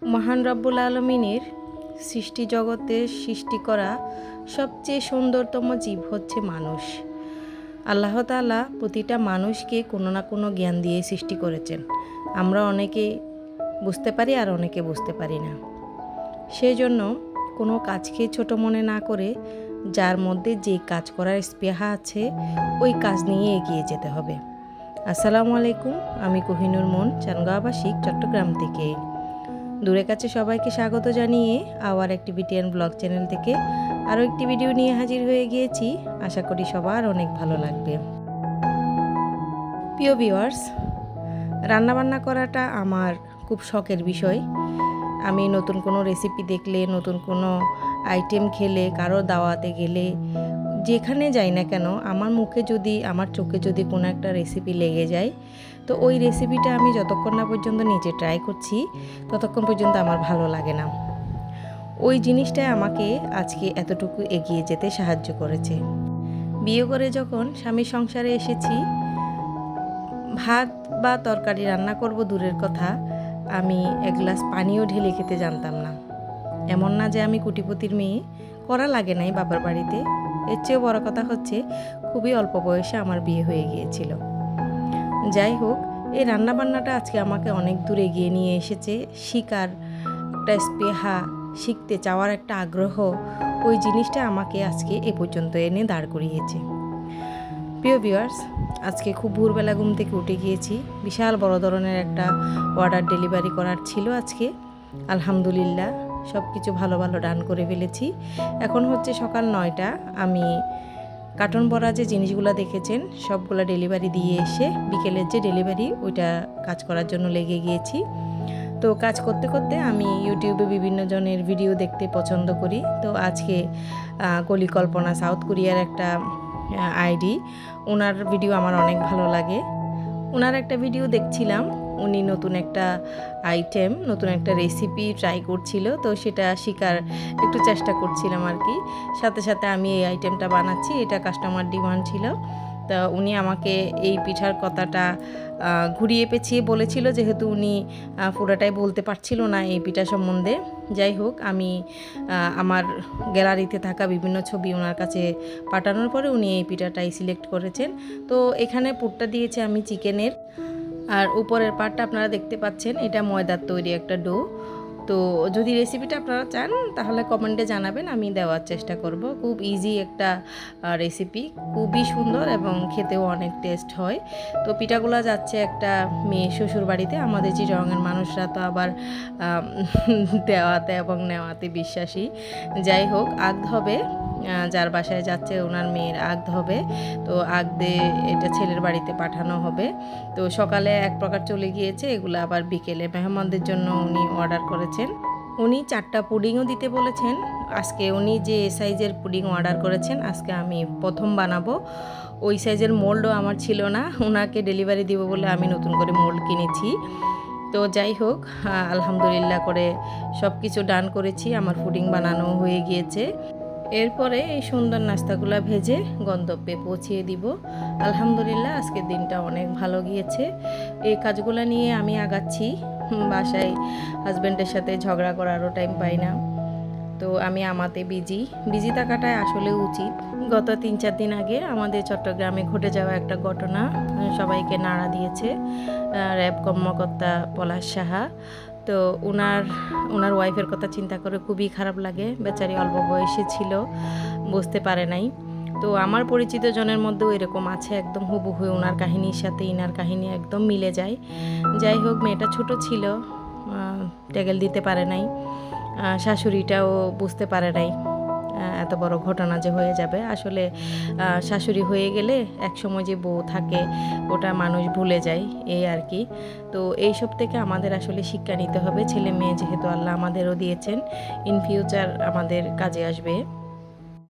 মহান রব্বুল আলমিনের সৃষ্টি জগতে সৃষ্টি করা সবচেয়ে সুন্দরতম জীব হচ্ছে মানুষ। আল্লাহ তাআলা প্রতিটা মানুষকে কোনো না কোনো জ্ঞান দিয়ে সৃষ্টি করেছেন। আমরা অনেকে বুঝতে পারি আর অনেকে বুঝতে পারি না। সেই জন্য কোনো কাজকে ছোট মনে না করে যার মধ্যে যে কাজ করার স্পৃহা আছে ওই কাজ নিয়ে এগিয়ে যেতে হবে। আসসালামু আলাইকুম, আমি কোহিনুর মন, চানগাঁও আবাসিক, চট্টগ্রাম থেকে। দূরে কাছে সবাইকে স্বাগত জানিয়ে our activity and blog channel থেকে আরও একটি ভিডিও নিয়ে হাজির হয়ে গিয়েছি। আশা করি সবার অনেক ভালো লাগবে। প্রিয় ভিউয়ার্স, রান্নাবান্না করাটা আমার খুব শখের বিষয়। আমি নতুন কোনো রেসিপি দেখলে, নতুন কোনো আইটেম খেলে, কারো দাওয়াতে গেলে, যেখানে যাই না কেন আমার মুখে যদি, আমার চোখে যদি কোনো একটা রেসিপি লেগে যায়, তো ওই রেসিপিটা আমি যতক্ষণ না পর্যন্ত নিজে ট্রাই করছি ততক্ষণ পর্যন্ত আমার ভালো লাগে না। ওই জিনিসটাই আমাকে আজকে এতটুকু এগিয়ে যেতে সাহায্য করেছে। বিয়ে করে যখন স্বামীর সংসারে এসেছি, ভাত বা তরকারি রান্না করব দূরের কথা, আমি এক গ্লাস পানিও ঢেলে খেতে জানতাম না। এমন না যে আমি কোটিপতির মেয়ে, করা লাগে নাই বাবার বাড়িতে। এর চেয়েও বড় কথা হচ্ছে খুবই অল্প বয়সে আমার বিয়ে হয়ে গিয়েছিল। যাই হোক, এই রান্নাবান্নাটা আজকে আমাকে অনেক দূর এগিয়ে নিয়ে এসেছে। শিকার একটা স্পৃহা, শিখতে চাওয়ার একটা আগ্রহ, ওই জিনিসটা আমাকে আজকে এ পর্যন্ত এনে দাঁড় করিয়েছে। প্রিয় ভিউয়ার্স, আজকে খুব ভোরবেলা ঘুম থেকে উঠে গিয়েছি। বিশাল বড় ধরনের একটা অর্ডার ডেলিভারি করার ছিল আজকে। আলহামদুলিল্লাহ সব কিছু ভালো ভালো ডান করে ফেলেছি। এখন হচ্ছে সকাল 9টা। আমি কার্টন ভরা যে জিনিসগুলো দেখেছেন সবগুলো ডেলিভারি দিয়ে এসে বিকেলের যে ডেলিভারি ওইটা কাজ করার জন্য লেগে গিয়েছি। তো কাজ করতে করতে আমি ইউটিউবে বিভিন্ন জনের ভিডিও দেখতে পছন্দ করি। তো আজকে কলিকল্পনা, সাউথ কোরিয়ার একটা আইডি, ওনার ভিডিও আমার অনেক ভালো লাগে। ওনার একটা ভিডিও দেখছিলাম, উনি নতুন একটা আইটেম, নতুন একটা রেসিপি ট্রাই করছিল। তো সেটা শেখার একটু চেষ্টা করছিলাম আর কি। সাথে সাথে আমি এই আইটেমটা বানাচ্ছি, এটা কাস্টমার ডিমান্ড ছিল। তা উনি আমাকে এই পিঠার কথাটা ঘুরিয়ে পেঁচিয়ে বলেছিল, যেহেতু উনি পুরোটাই বলতে পারছিল না এই পিঠা সম্বন্ধে। যাই হোক, আমি আমার গ্যালারিতে থাকা বিভিন্ন ছবি ওনার কাছে পাঠানোর পরে উনি এই পিঠাটাই সিলেক্ট করেছেন। তো এখানে পুরটা দিয়েছে আমি চিকেনের, আর উপরের পার্টটা আপনারা দেখতে পাচ্ছেন, এটা ময়দার তৈরি একটা ডো। তো যদি রেসিপিটা আপনারা চান তাহলে কমেন্টে জানাবেন, আমি দেওয়ার চেষ্টা করব। খুব ইজি একটা রেসিপি, খুবই সুন্দর এবং খেতেও অনেক টেস্ট হয়। তো পিঠাগুলো যাচ্ছে একটা মেয়ে শ্বশুর বাড়িতে। আমাদের চিটাগাংয়ের মানুষরা তো আবার দেওয়াতে এবং নেওয়াতে বিশ্বাসী। যাই হোক, আগদ হবে, যার বাসায় যাচ্ছে ওনার মেয়ের আগদ হবে। তো আগদে এটা ছেলের বাড়িতে পাঠানো হবে। তো সকালে এক প্রকার চলে গিয়েছে, এগুলো আবার বিকেলে মেহমানদের জন্য উনি অর্ডার করেছেন। উনি 4টা পুডিংও দিতে বলেছেন। আজকে উনি যে সাইজের পুডিং অর্ডার করেছেন, আজকে আমি প্রথম বানাবো। ওই সাইজের মোল্ডও আমার ছিল না, ওনাকে ডেলিভারি দিব বলে আমি নতুন করে মোল্ড কিনেছি। তো যাই হোক, আলহামদুলিল্লাহ করে সব কিছু ডান করেছি, আমার পুডিং বানানো হয়ে গিয়েছে। এরপরে এই সুন্দর নাস্তাগুলো ভেজে গন্তব্যে পৌঁছিয়ে দিব। আলহামদুলিল্লাহ আজকের দিনটা অনেক ভালো গিয়েছে। এই কাজগুলো নিয়ে আমি আগাচ্ছি। বাসায় হাজব্যান্ডের সাথে ঝগড়া করারও টাইম পাই না। তো আমি আমাতে বিজি থাকাটাই আসলে উচিত। গত 3-4 দিন আগে আমাদের চট্টগ্রামে ঘটে যাওয়া একটা ঘটনা সবাইকে নাড়া দিয়েছে। র্যাব কর্মকর্তা পলাশ সাহা, তো ওনার ওয়াইফের কথা চিন্তা করে খুবই খারাপ লাগে। বেচারি অল্প বয়সে ছিল, বুঝতে পারে নাই। তো আমার পরিচিত জনের মধ্যেও এরকম আছে, একদম হুবহু ওনার কাহিনীর সাথে ইনার কাহিনী একদম মিলে যায়। যাই হোক, মেয়েটা ছোট ছিল, ট্যাগেল দিতে পারে নাই। শাশুড়িটাও বুঝতে পারে নাই এত বড় ঘটনা যে হয়ে যাবে। আসলে শাশুড়ি হয়ে গেলে একসময় যে বউ থাকে ওটা মানুষ ভুলে যায়, এই আর কি। তো এইসব থেকে আমাদের আসলে শিক্ষা নিতে হবে। ছেলে মেয়ে যেহেতু আল্লাহ আমাদেরও দিয়েছেন, ইন ফিউচার আমাদের কাজে আসবে।